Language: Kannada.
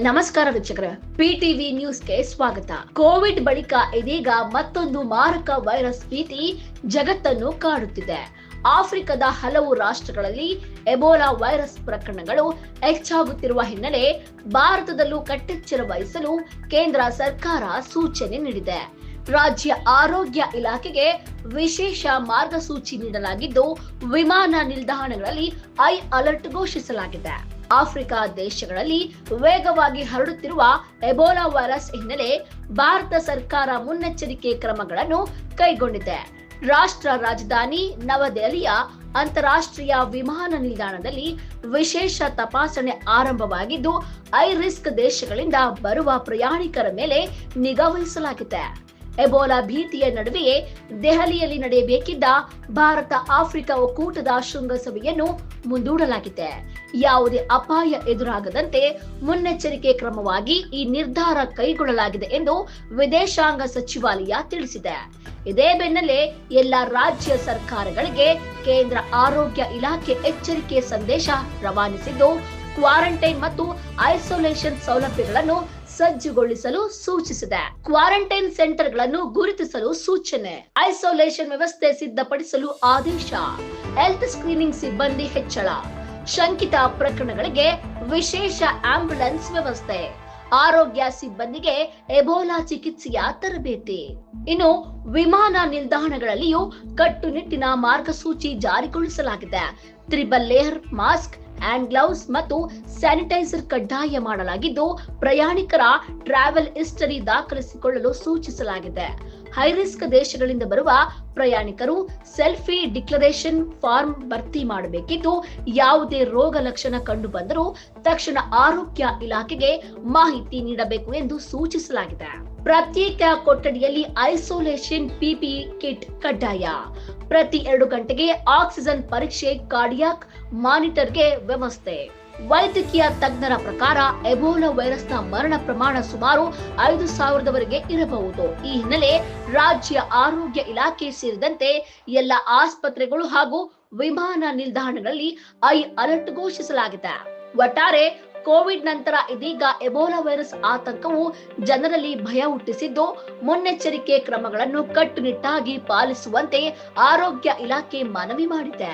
ನಮಸ್ಕಾರ ವೀಕ್ಷಕರೇ, ಪಿಟಿವಿ ನ್ಯೂಸ್ಗೆ ಸ್ವಾಗತ. ಕೋವಿಡ್ ಬಳಿಕ ಇದೀಗ ಮತ್ತೊಂದು ಮಾರಕ ವೈರಸ್ ಭೀತಿ ಜಗತ್ತನ್ನು ಕಾಡುತ್ತಿದೆ. ಆಫ್ರಿಕಾದ ಹಲವು ರಾಷ್ಟ್ರಗಳಲ್ಲಿ ಎಬೋಲಾ ವೈರಸ್ ಪ್ರಕರಣಗಳು ಹೆಚ್ಚಾಗುತ್ತಿರುವ ಹಿನ್ನೆಲೆ ಭಾರತದಲ್ಲೂ ಕಟ್ಟೆಚ್ಚರ ವಹಿಸಲು ಕೇಂದ್ರ ಸರ್ಕಾರ ಸೂಚನೆ ನೀಡಿದೆ. ರಾಜ್ಯ ಆರೋಗ್ಯ ಇಲಾಖೆಗೆ ವಿಶೇಷ ಮಾರ್ಗಸೂಚಿ ನೀಡಲಾಗಿದ್ದು, ವಿಮಾನ ನಿಲ್ದಾಣಗಳಲ್ಲಿ ಹೈ ಅಲರ್ಟ್ ಘೋಷಿಸಲಾಗಿದೆ. ಆಫ್ರಿಕಾ ದೇಶಗಳಲ್ಲಿ ವೇಗವಾಗಿ ಹರಡುತ್ತಿರುವ ಎಬೋಲಾ ವೈರಸ್ ಹಿನ್ನೆಲೆ ಭಾರತ ಸರ್ಕಾರ ಮುನ್ನೆಚ್ಚರಿಕೆ ಕ್ರಮಗಳನ್ನು ಕೈಗೊಂಡಿದೆ. ರಾಷ್ಟ್ರ ರಾಜಧಾನಿ ನವದೆಹಲಿಯ ಅಂತಾರಾಷ್ಟ್ರೀಯ ವಿಮಾನ ನಿಲ್ದಾಣದಲ್ಲಿ ವಿಶೇಷ ತಪಾಸಣೆ ಆರಂಭವಾಗಿದ್ದು, ಹೈ ರಿಸ್ಕ್ ದೇಶಗಳಿಂದ ಬರುವ ಪ್ರಯಾಣಿಕರ ಮೇಲೆ ನಿಗಾ ವಹಿಸಲಾಗಿದೆ. ಎಬೋಲಾ ಭೀತಿಯ ನಡುವೆಯೇ ದೆಹಲಿಯಲ್ಲಿ ನಡೆಯಬೇಕಿದ್ದ ಭಾರತ ಆಫ್ರಿಕಾ ಒಕ್ಕೂಟದ ಶೃಂಗಸಭೆಯನ್ನು ಮುಂದೂಡಲಾಗಿದೆ. ಯಾವುದೇ ಅಪಾಯ ಎದುರಾಗದಂತೆ ಮುನ್ನೆಚ್ಚರಿಕೆ ಕ್ರಮವಾಗಿ ಈ ನಿರ್ಧಾರ ಕೈಗೊಳ್ಳಲಾಗಿದೆ ಎಂದು ವಿದೇಶಾಂಗ ಸಚಿವಾಲಯ ತಿಳಿಸಿದೆ. ಇದೇ ಬೆನ್ನಲ್ಲೇ ಎಲ್ಲ ರಾಜ್ಯ ಸರ್ಕಾರಗಳಿಗೆ ಕೇಂದ್ರ ಆರೋಗ್ಯ ಇಲಾಖೆ ಎಚ್ಚರಿಕೆ ಸಂದೇಶ ರವಾನಿಸಿದ್ದು, ಕ್ವಾರಂಟೈನ್ ಮತ್ತು ಐಸೋಲೇಷನ್ ಸೌಲಭ್ಯಗಳನ್ನು ಸಜ್ಜುಗೊಳಿಸಲು ಸೂಚಿಸಿದೆ. ಕ್ವಾರಂಟೈನ್ ಸೆಂಟರ್ಗಳನ್ನು ಗುರುತಿಸಲು ಸೂಚನೆ, ಐಸೋಲೇಷನ್ ವ್ಯವಸ್ಥೆ ಸಿದ್ಧಪಡಿಸಲು ಆದೇಶ, ಹೆಲ್ತ್ ಸ್ಕ್ರೀನಿಂಗ್ ಸಿಬ್ಬಂದಿ ಹೆಚ್ಚಳ, ಶಂಕಿತ ಪ್ರಕರಣಗಳಿಗೆ ವಿಶೇಷ ಆಂಬ್ಯುಲೆನ್ಸ್ ವ್ಯವಸ್ಥೆ, ಆರೋಗ್ಯ ಸಿಬ್ಬಂದಿಗೆ ಎಬೋಲಾ ಚಿಕಿತ್ಸೆಯ ತರಬೇತಿ. ಇನ್ನು ವಿಮಾನ ನಿಲ್ದಾಣಗಳಲ್ಲಿಯೂ ಕಟ್ಟುನಿಟ್ಟಿನ ಮಾರ್ಗಸೂಚಿ ಜಾರಿಗೊಳಿಸಲಾಗಿದೆ. Triple layer mask, hand gloves ಮತ್ತು ಸ್ಯಾನಿಟೈಸರ್ ಕಡ್ಡಾಯ ಮಾಡಲಾಗಿದ್ದು, ಪ್ರಯಾಣಿಕರ ಟ್ರಾವೆಲ್ ಹಿಸ್ಟರಿ ದಾಖಲಿಸಿಕೊಳ್ಳಲು ಸೂಚಿಸಲಾಗಿದೆ. ಹೈ ರಿಸ್ಕ್ ದೇಶಗಳಿಂದ ಬರುವ ಪ್ರಯಾಣಿಕರು ಸೆಲ್ಫಿ ಡಿಕ್ಲರೇಷನ್ ಫಾರ್ಮ್ ಭರ್ತಿ ಮಾಡಬೇಕಿದ್ದು, ಯಾವುದೇ ರೋಗ ಲಕ್ಷಣ ಕಂಡು ಬಂದರೂ ತಕ್ಷಣ ಆರೋಗ್ಯ ಇಲಾಖೆಗೆ ಮಾಹಿತಿ ನೀಡಬೇಕು ಎಂದು ಸೂಚಿಸಲಾಗಿದೆ. ಪ್ರತ್ಯೇಕ ಕೊಠಡಿಯಲ್ಲಿ ಐಸೋಲೇಷನ್ ಪಿಪಿಇ ಕಿಟ್ ಕಡ್ಡಾಯ. ಪ್ರತಿ 2 ಗಂಟೆಗೆ ಆಕ್ಸಿಜನ್ ಪರೀಕ್ಷೆ, ಕಾರ್ಡಿಯಾಕ್ ಮಾನಿಟರ್ಗೆ ವ್ಯವಸ್ಥೆ. ವೈದ್ಯಕೀಯ ತಜ್ಞರ ಪ್ರಕಾರ ಎಬೋಲಾ ವೈರಸ್ನ ಮರಣ ಪ್ರಮಾಣ ಸುಮಾರು 5,000ವರೆಗೆ ಇರಬಹುದು. ಈ ಹಿನ್ನೆಲೆ ರಾಜ್ಯ ಆರೋಗ್ಯ ಇಲಾಖೆ ಸೇರಿದಂತೆ ಎಲ್ಲ ಆಸ್ಪತ್ರೆಗಳು ಹಾಗೂ ವಿಮಾನ ನಿಲ್ದಾಣಗಳಲ್ಲಿ ಹೈ ಅಲರ್ಟ್ ಘೋಷಿಸಲಾಗಿದೆ. ಒಟ್ಟಾರೆ ಕೋವಿಡ್ ನಂತರ ಇದೀಗ ಎಬೋಲಾ ವೈರಸ್ ಆತಂಕವು ಜನರಲ್ಲಿ ಭಯ ಹುಟ್ಟಿಸಿದ್ದು, ಮುನ್ನೆಚ್ಚರಿಕೆ ಕ್ರಮಗಳನ್ನು ಕಟ್ಟುನಿಟ್ಟಾಗಿ ಪಾಲಿಸುವಂತೆ ಆರೋಗ್ಯ ಇಲಾಖೆ ಮನವಿ ಮಾಡಿದೆ.